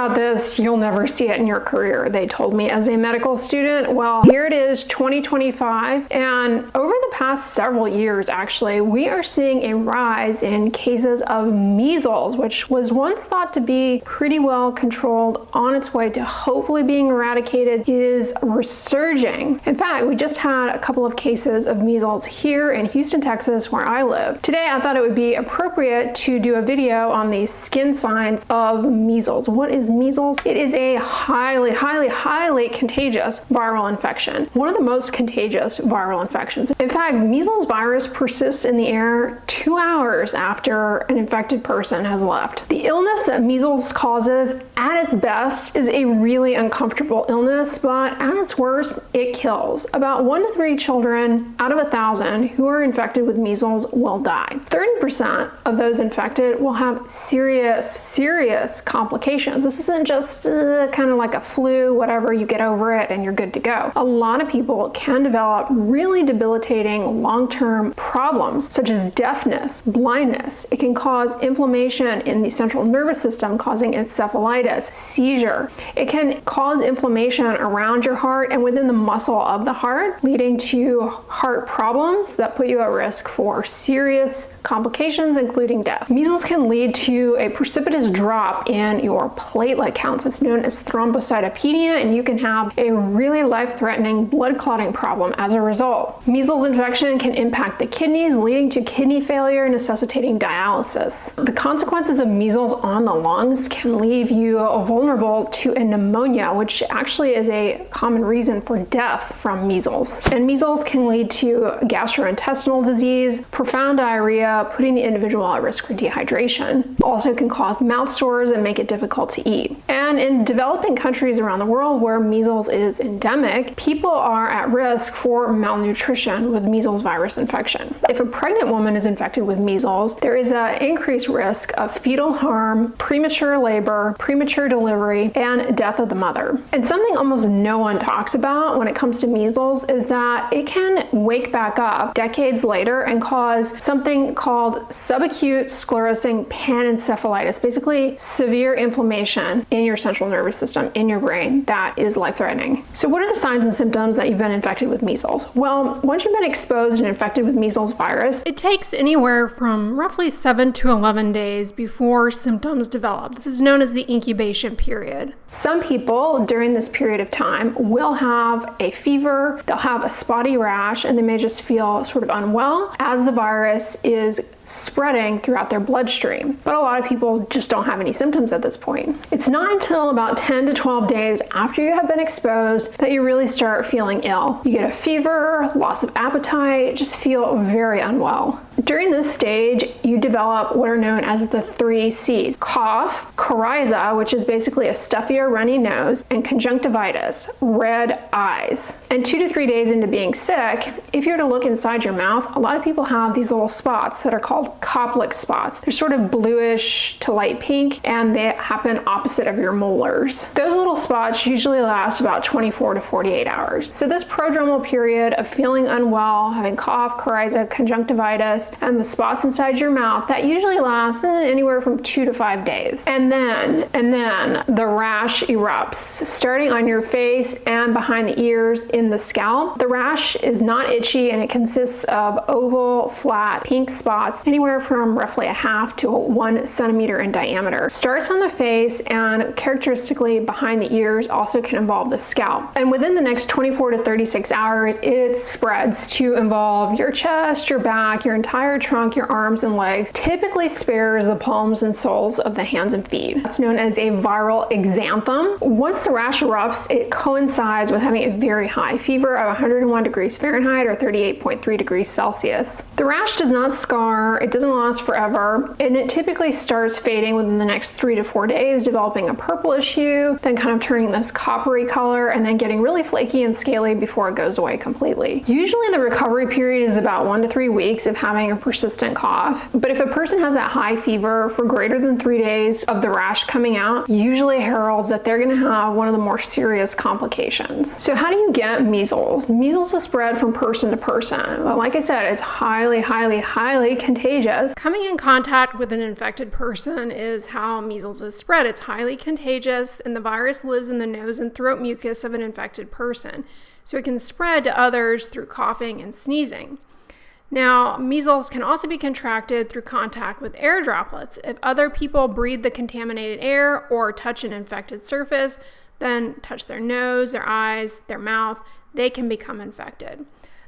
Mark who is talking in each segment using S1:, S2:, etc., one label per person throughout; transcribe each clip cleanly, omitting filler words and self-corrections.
S1: about this, you'll never see it in your career, they told me as a medical student. Well, here it is, 2025, and over the past several years, actually, we are seeing a rise in cases of measles, which was once thought to be pretty well controlled, on its way to hopefully being eradicated, is resurging. In fact, we just had a couple of cases of measles here in Houston, Texas, where I live. Today, I thought it would be appropriate to do a video on the skin signs of measles. What is measles? It is a highly contagious viral infection. One of the most contagious viral infections. In fact, measles virus persists in the air 2 hours after an infected person has left. The illness that measles causes at its best is a really uncomfortable illness, but at its worst, it kills. About 1 to 3 children out of 1,000 who are infected with measles will die. 30% of those infected will have serious complications. This isn't just kind of like a flu, whatever, you get over it and you're good to go. A lot of people can develop really debilitating long-term problems such as deafness, blindness. It can cause inflammation in the central nervous system, causing encephalitis, seizure. It can cause inflammation around your heart and within the muscle of the heart, leading to heart problems that put you at risk for serious complications, including death. Measles can lead to a precipitous drop in your platelet counts. It's known as thrombocytopenia, and you can have a really life-threatening blood clotting problem as a result. Measles infection can impact the kidneys, leading to kidney failure, necessitating dialysis. The consequences of measles on the lungs can leave you vulnerable to a pneumonia, which actually is a common reason for death from measles. And measles can lead to gastrointestinal disease, profound diarrhea, putting the individual at risk for dehydration. Also can cause mouth sores and make it difficult to eat. And in developing countries around the world where measles is endemic, people are at risk for malnutrition with measles virus infection. If a pregnant woman is infected with measles, there is an increased risk of fetal harm, premature labor, premature delivery, and death of the mother. And something almost no one talks about when it comes to measles is that it can wake back up decades later and cause something called subacute sclerosing panencephalitis, basically severe inflammation in your central nervous system, in your brain, that is life-threatening. So what are the signs and symptoms that you've been infected with measles? Well, once you've been exposed and infected with measles virus, it takes anywhere from roughly 7 to 11 days before symptoms develop. This is known as the incubation period. Some people during this period of time will have a fever, they'll have a spotty rash, and they may just feel sort of unwell as the virus is spreading throughout their bloodstream. But a lot of people just don't have any symptoms at this point. It's not until about 10 to 12 days after you have been exposed that you really start feeling ill. You get a fever, loss of appetite, just feel very unwell. During this stage, you develop what are known as the 3 C's: cough, coryza, which is basically a stuffy or runny nose, and conjunctivitis, red eyes. And 2 to 3 days into being sick, if you were to look inside your mouth, a lot of people have these little spots that are called Koplik spots. They're sort of bluish to light pink, and they happen opposite of your molars. Those little spots usually last about 24 to 48 hours. So this prodromal period of feeling unwell, having cough, coryza, conjunctivitis, and the spots inside your mouth, that usually lasts anywhere from 2 to 5 days. And then the rash erupts, starting on your face and behind the ears in the scalp. The rash is not itchy, and it consists of oval, flat, pink spots, anywhere from roughly 1/2 to 1 centimeter in diameter. Starts on the face, and characteristically behind the ears also can involve the scalp. And within the next 24 to 36 hours, it spreads to involve your chest, your back, your entire trunk, your arms and legs. Typically spares the palms and soles of the hands and feet. It's known as a viral exanthem. Once the rash erupts, it coincides with having a very high fever of 101 degrees Fahrenheit or 38.3 degrees Celsius. The rash does not scar, it doesn't last forever, and it typically starts fading within the next 3 to 4 days, developing a purplish hue, then kind of turning this coppery color, and then getting really flaky and scaly before it goes away completely. Usually the recovery period is about 1 to 3 weeks of having a persistent cough, but if a person has that high fever for greater than 3 days of the rash coming out, usually heralds that they're going to have one of the more serious complications. So how do you get measles? Measles is spread from person to person. But like I said, it's highly contagious contagious. Coming in contact with an infected person is how measles is spread. It's highly contagious, and the virus lives in the nose and throat mucus of an infected person. So it can spread to others through coughing and sneezing. Now, measles can also be contracted through contact with air droplets. If other people breathe the contaminated air or touch an infected surface, then touch their nose, their eyes, their mouth, they can become infected.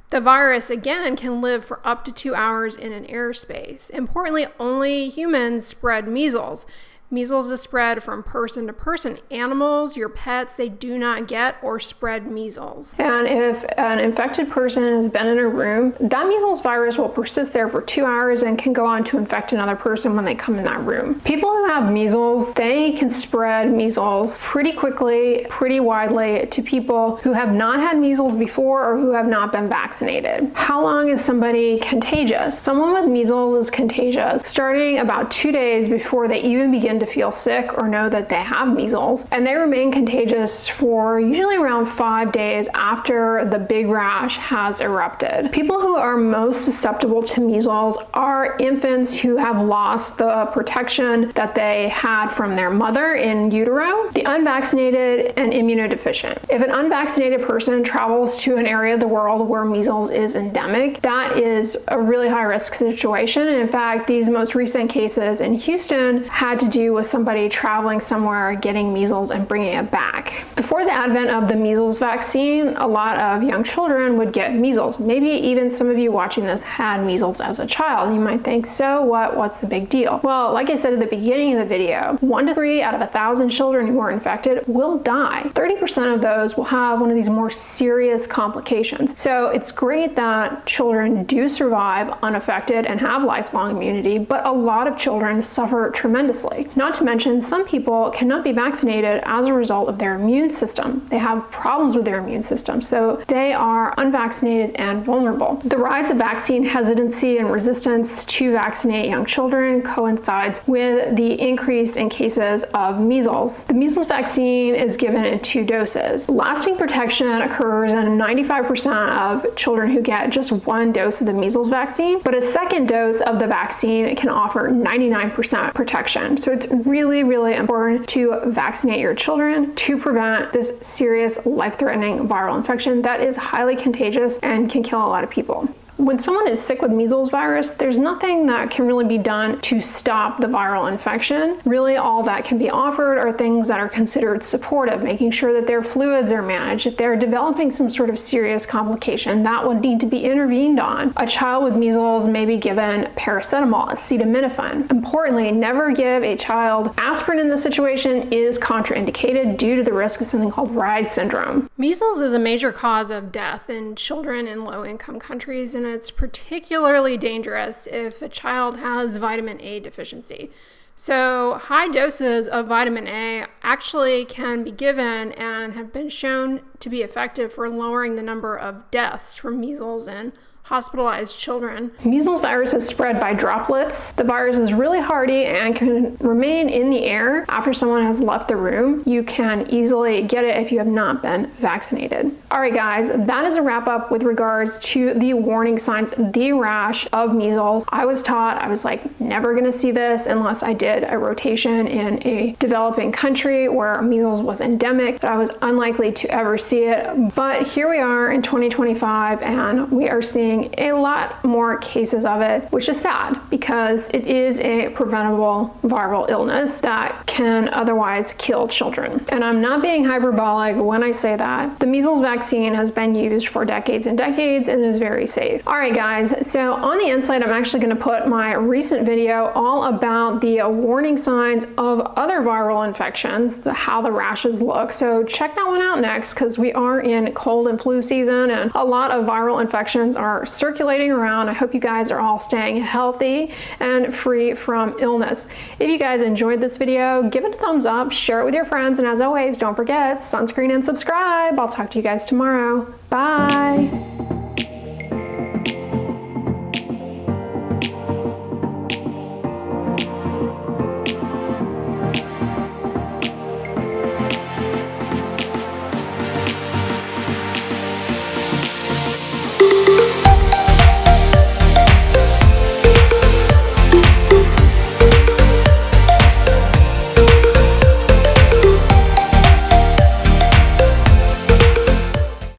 S1: The virus, again, can live for up to 2 hours in an airspace. Importantly, only humans spread measles. Measles is spread from person to person. Animals, your pets, they do not get or spread measles. And if an infected person has been in a room, that measles virus will persist there for 2 hours and can go on to infect another person when they come in that room. People who have measles, they can spread measles pretty quickly, pretty widely to people who have not had measles before or who have not been vaccinated. How long is somebody contagious? Someone with measles is contagious starting about 2 days before they even begin to feel sick or know that they have measles, and they remain contagious for usually around 5 days after the big rash has erupted. People who are most susceptible to measles are infants who have lost the protection that they had from their mother in utero, the unvaccinated, and immunodeficient. If an unvaccinated person travels to an area of the world where measles is endemic, that is a really high risk situation. And in fact, these most recent cases in Houston had to do with somebody traveling somewhere, getting measles, and bringing it back. Before the advent of the measles vaccine, a lot of young children would get measles. Maybe even some of you watching this had measles as a child. You might think, so what? What's the big deal? Well, like I said at the beginning of the video, 1 to 3 out of 1,000 children who are infected will die. 30% of those will have one of these more serious complications. So it's great that children do survive unaffected and have lifelong immunity, but a lot of children suffer tremendously. Not to mention, some people cannot be vaccinated as a result of their immune system. They have problems with their immune system, so they are unvaccinated and vulnerable. The rise of vaccine hesitancy and resistance to vaccinate young children coincides with the increase in cases of measles. The measles vaccine is given in 2 doses. Lasting protection occurs in 95% of children who get just 1 dose of the measles vaccine, but a second dose of the vaccine can offer 99% protection. So it's really, really important to vaccinate your children to prevent this serious life-threatening viral infection that is highly contagious and can kill a lot of people. When someone is sick with measles virus, there's nothing that can really be done to stop the viral infection. Really, all that can be offered are things that are considered supportive, making sure that their fluids are managed. If they're developing some sort of serious complication, that would need to be intervened on. A child with measles may be given paracetamol, acetaminophen. Importantly, never give a child aspirin in this situation is contraindicated due to the risk of something called Reye syndrome. Measles is a major cause of death in children in low-income countries, and it's particularly dangerous if a child has vitamin A deficiency. So high doses of vitamin A actually can be given and have been shown to be effective for lowering the number of deaths from measles in hospitalized children. Measles virus is spread by droplets. The virus is really hardy and can remain in the air after someone has left the room. You can easily get it if you have not been vaccinated. All right, guys, that is a wrap up with regards to the warning signs, the rash of measles. I was taught, I was like, never gonna see this unless I did a rotation in a developing country where measles was endemic, but I was unlikely to ever see it. But here we are in 2025, and we are seeing a lot more cases of it, which is sad because it is a preventable viral illness that can otherwise kill children. And I'm not being hyperbolic when I say that. The measles vaccine has been used for decades and decades and is very safe. All right, guys, so on the inside, I'm actually going to put my recent video all about the warning signs of other viral infections, how the rashes look. So check that one out next, because we are in cold and flu season and a lot of viral infections are circulating around. I hope you guys are all staying healthy and free from illness. If you guys enjoyed this video, give it a thumbs up, share it with your friends, and as always, don't forget, sunscreen and subscribe. I'll talk to you guys tomorrow. Bye.